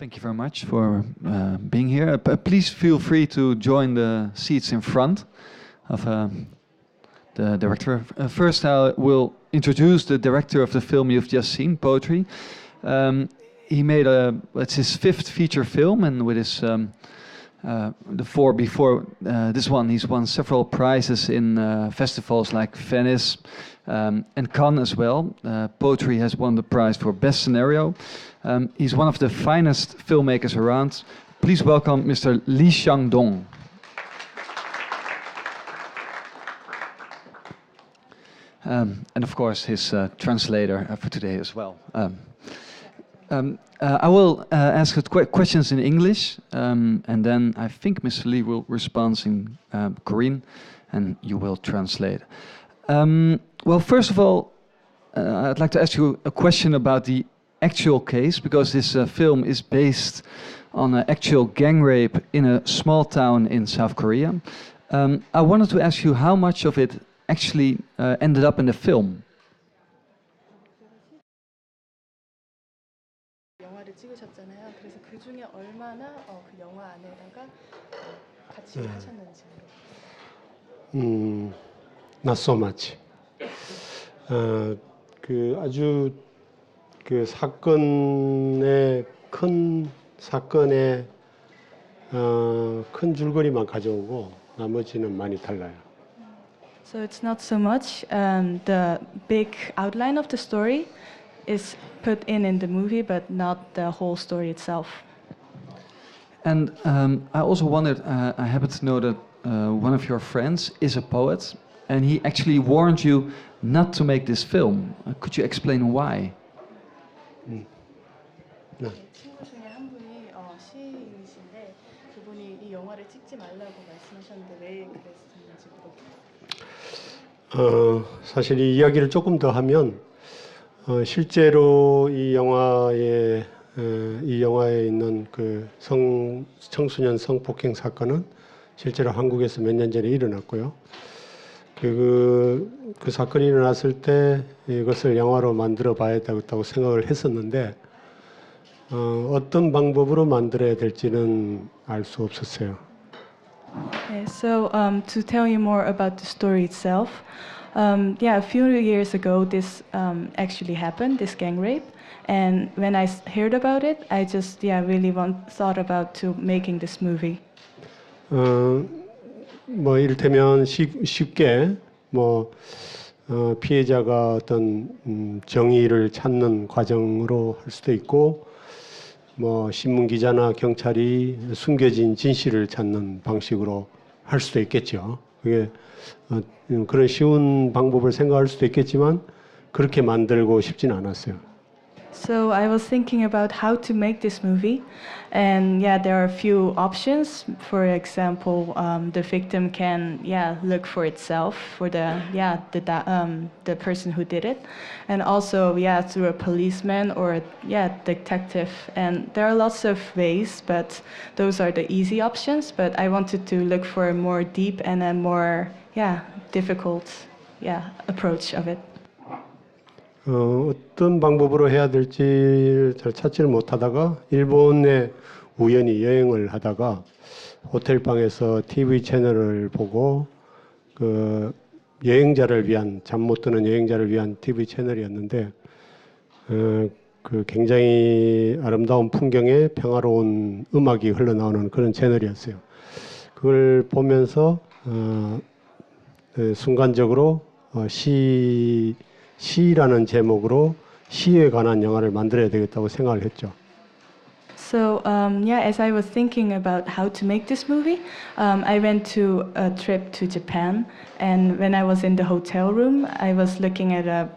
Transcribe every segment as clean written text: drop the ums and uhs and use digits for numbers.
Thank you very much for being here. Please feel free to join the seats in front of the director. First, I will introduce the director of the film you've just seen, Poetry. He made it's his fifth feature film, and with his the four before this one, he's won several prizes in festivals like Venice and Cannes as well. Poetry has won the prize for Best Scenario. He's one of the finest filmmakers around. Please welcome Mr. Lee Chang-dong. And of course his translator for today as well. I will ask questions in English, and then I think Mr. Lee will respond in Korean, and you will translate. Well, first of all, I'd like to ask you a question about the actual case, because this film is based on an actual gang rape in a small town in South Korea. I wanted to ask you how much of it actually ended up in the film. 영화를 찍으셨잖아요. 그래서 그 중에 얼마나 그 영화 안에다가 같이 하셨는지. Not so much. 그 아주 그 사건의 큰 줄거리만 가져오고 나머지는 많이 달라요. So it's not so much the big outline of the story is put in the movie, but not the whole story itself. And I also wondered, I happen to know that one of your friends is a poet, and he actually warned you not to make this film. Could you explain why? 친구 중에 한 분이 시인이신데 그분이 이 영화를 찍지 말라고 말씀하셨는데 왜 그랬는지 물어볼게요. 사실 이 이야기를 조금 더 하면 실제로 이 영화에 있는 그 청소년 성폭행 사건은 실제로 한국에서 몇 년 전에 일어났고요. 그 사건이 일어났을 때 이것을 영화로 만들어 봐야 되겠다고 생각을 했었는데 어떤 방법으로 만들어야 될지는 알 수 없었어요. Okay, so to tell you more about the story itself, a few years ago this actually happened, this gang rape, and when I heard about it, I just really thought about to making this movie. 뭐 이를테면 쉽게 피해자가 어떤 정의를 찾는 과정으로 할 수도 있고, 신문 기자나 경찰이 숨겨진 진실을 찾는 방식으로 할 수도 있겠죠. 그게 그런 쉬운 방법을 생각할 수도 있겠지만 그렇게 만들고 싶진 않았어요. So I was thinking about how to make this movie, and there are a few options. For example, the victim can look for itself for the person who did it, and also through a policeman or a detective. And there are lots of ways, but those are the easy options. But I wanted to look for a more deep and a more difficult approach of it. 어떤 방법으로 해야 될지 잘 찾지를 못하다가 일본에 우연히 여행을 하다가 호텔방에서 TV 채널을 보고 그 여행자를 위한, 잠 못 드는 여행자를 위한 TV 채널이었는데 그 굉장히 아름다운 풍경에 평화로운 음악이 흘러나오는 그런 채널이었어요. 그걸 보면서 순간적으로 시라는 제목으로 시에 관한 영화를 만들어야 되겠다고 생각을 했죠. So as I was thinking about how to make this movie, I went to a trip to Japan, and when I was in the hotel room, I was looking at a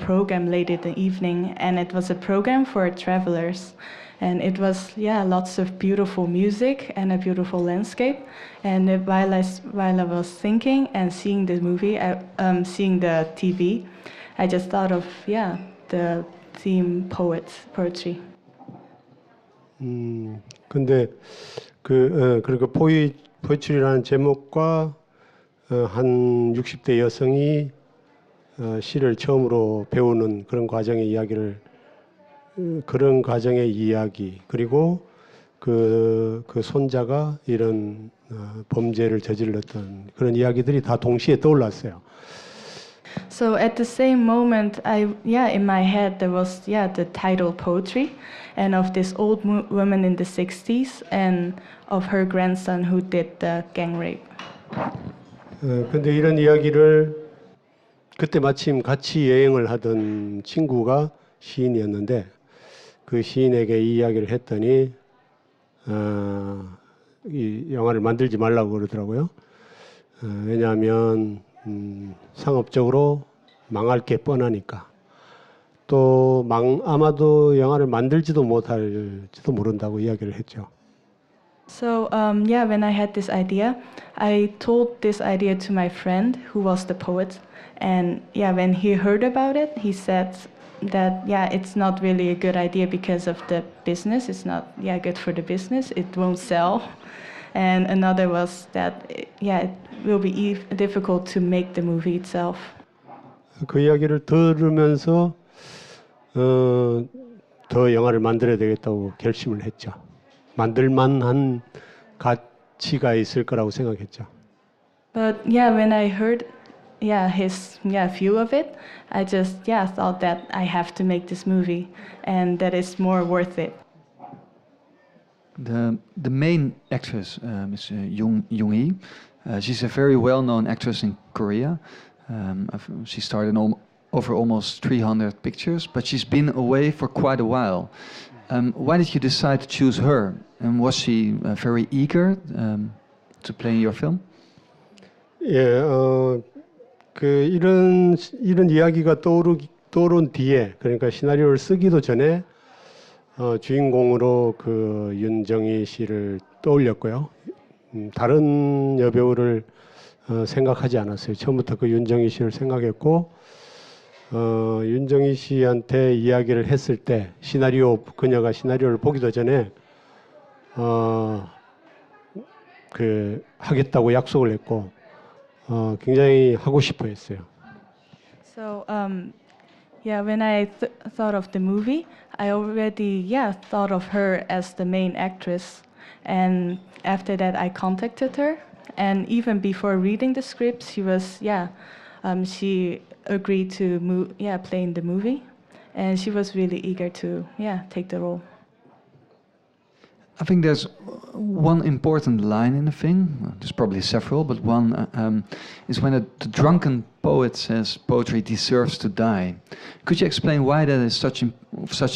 program late in the evening, and it was a program for travelers, and it was lots of beautiful music and a beautiful landscape. And while I was thinking and seeing the movie, seeing the TV, I just thought of the theme poetry. 근데 그리고 포이트리라는 제목과 한 60대 여성이 시를 처음으로 배우는 그런 과정의 이야기, 그리고 그 손자가 이런 범죄를 저질렀던 그런 이야기들이 다 동시에 떠올랐어요. So at the same moment, in my head there was the title poetry, and of this old woman in the 60s, and of her grandson who did the gang rape. 근데 이런 이야기를 그때 마침 같이 여행을 하던 친구가 시인이었는데 그 시인에게 이 이야기를 했더니 이 영화를 만들지 말라고 그러더라고요. 왜냐하면 상업적으로 망할 게 뻔하니까. 또 아마도 영화를 만들지도 못할지도 모른다고 이야기를 했죠. So when I had this idea, I told this idea to my friend who was the poet, and when he heard about it, he said that it's not really a good idea because of the business. It's not good for the business. It won't sell. And another was that it will be difficult to make the movie itself. 그 이야기를 들으면서 더 영화를 만들어야 되겠다고 결심을 했죠. 만들만한 가치가 있을 거라고 생각했죠. But when I heard his view of it, I just thought that I have to make this movie and that it's more worth it. The main actress, Ms. Jung-hee, she's a very well-known actress in Korea. She starred in over almost 300 pictures, but she's been away for quite a while. Why did you decide to choose her? And was she very eager to play in your film? 예, 이런 이야기가 떠오른 뒤에, 그러니까 시나리오를 쓰기도 전에 주인공으로 그 윤정희 씨를 떠올렸고요. 다른 여배우를 생각하지 않았어요. 처음부터 그 윤정희 씨를 생각했고, 윤정희 씨한테 이야기를 했을 때 그녀가 시나리오를 보기도 전에 하겠다고 약속을 했고, 굉장히 하고 싶어 했어요. So when I thought of the movie, I already thought of her as the main actress, and after that I contacted her, and even before reading the script, she was she agreed to play in the movie, and she was really eager to take the role. I think there's one important line in the thing. There's probably several, but one is when the drunken poet says poetry deserves to die. Could you explain why that is such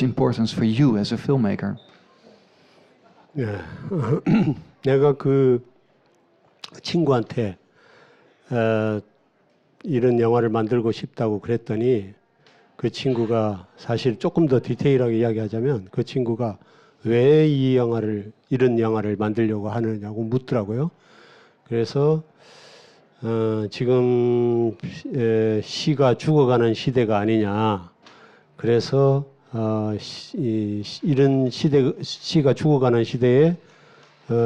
importance for you as a filmmaker? 예, 내가 그 친구한테 이런 영화를 만들고 싶다고 그랬더니 그 친구가 사실 조금 더 디테일하게 이야기하자면 그 친구가 왜 이런 영화를 만들려고 하느냐고 묻더라고요. 그래서 지금 시가 죽어가는 시대가 아니냐. 그래서 이런 시가 죽어가는 시대에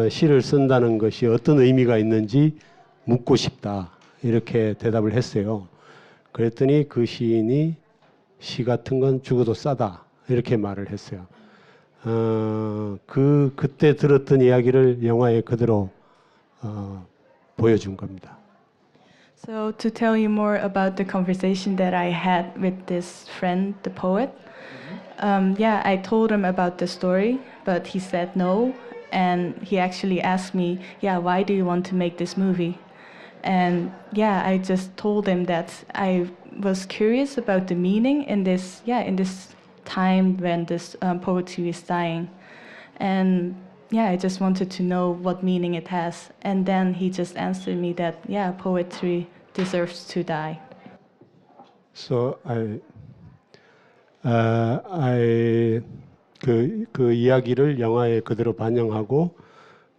시를 쓴다는 것이 어떤 의미가 있는지 묻고 싶다. 이렇게 대답을 했어요. 그랬더니 그 시인이 시 같은 건 죽어도 싸다. 이렇게 말을 했어요. 그때 들었던 이야기를 영화에 그대로 보여준 겁니다. So to tell you more about the conversation that I had with this friend, the poet, I told him about the story, but he said no, and he actually asked me, why do you want to make this movie? And I just told him that I was curious about the meaning in this time when this poetry is dying, and I just wanted to know what meaning it has. And then he just answered me that poetry deserves to die. So 그 이야기를 영화에 그대로 반영하고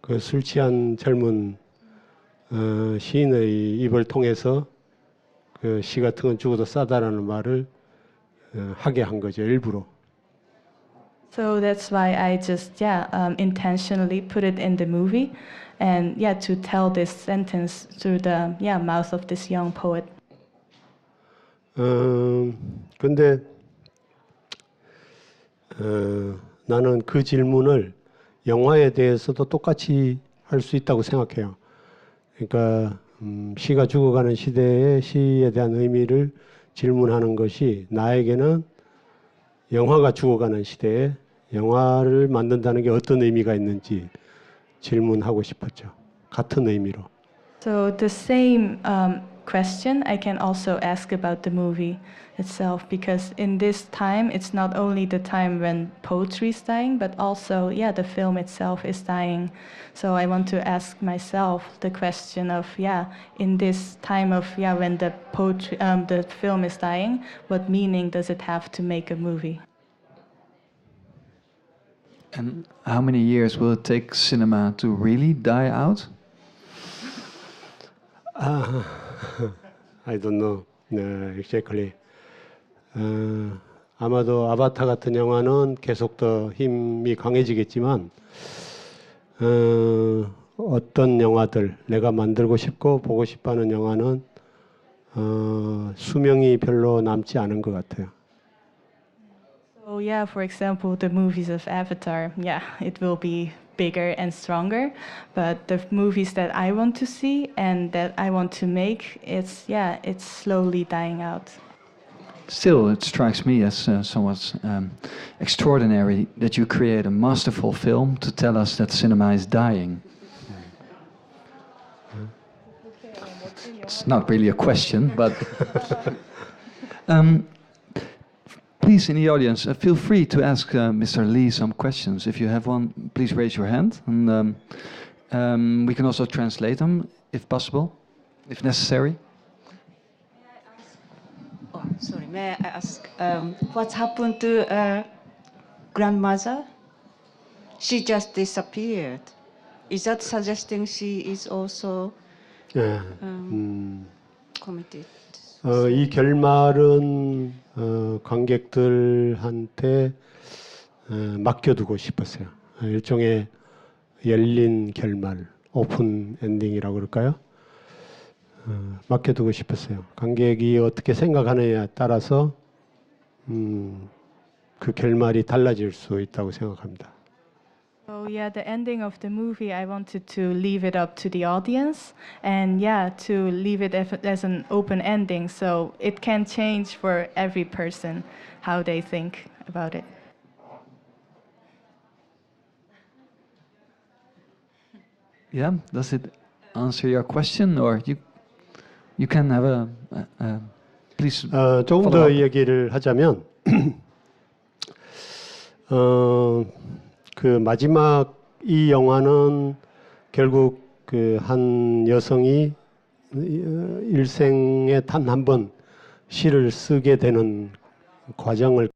그 술 취한 젊은 시인의 입을 통해서 그 시 같은 건 죽어도 싸다라는 말을 하게 한 거죠, 일부러. So that's why I just intentionally put it in the movie, and to tell this sentence through the mouth of this young poet. 근데 나는 그 질문을 영화에 대해서도 똑같이 할 수 있다고 생각해요. 그러니까 시가 죽어가는 시대에 시에 대한 의미를 질문하는 것이 나에게는 영화가 죽어가는 시대에 영화를 만든다는 게 어떤 의미가 있는지 질문하고 싶었죠. 같은 의미로. So the same question I can also ask about the movie itself, because in this time it's not only the time when poetry is dying, but also the film itself is dying. So I want to ask myself the question of in this time of when the poetry the film is dying, what meaning does it have to make a movie? And how many years will it take cinema to really die out? I don't know exactly. 아마도 아바타 같은 영화는 계속 더 힘이 강해지겠지만 어떤 영화들 내가 만들고 싶고 보고 싶어하는 영화는 수명이 별로 남지 않은 것 같아요. So for example, the movies of Avatar, it will be bigger and stronger, but the movies that I want to see and that I want to make, it's slowly dying out. Still, it strikes me as somewhat extraordinary that you create a masterful film to tell us that cinema is dying. It's not really a question, but please, in the audience, feel free to ask Mr. Lee some questions. If you have one, please raise your hand, and we can also translate them, if possible, if necessary. Oh, sorry, may I ask what happened to grandmother? She just disappeared. Is that suggesting she is also committed? 이 결말은 관객들한테 맡겨두고 싶었어요. 일종의 열린 결말, 오픈 엔딩이라고 그럴까요? 맡겨두고 싶었어요. 관객이 어떻게 생각하느냐에 따라서 그 결말이 달라질 수 있다고 생각합니다. So the ending of the movie, I wanted to leave it up to the audience, and to leave it as an open ending, so it can change for every person how they think about it. Yeah, does it answer your question, or you can have a please. 조금 더 얘기를 하자면 그 마지막 이 영화는 결국 그 한 여성이 일생에 단 한 번 시를 쓰게 되는 과정을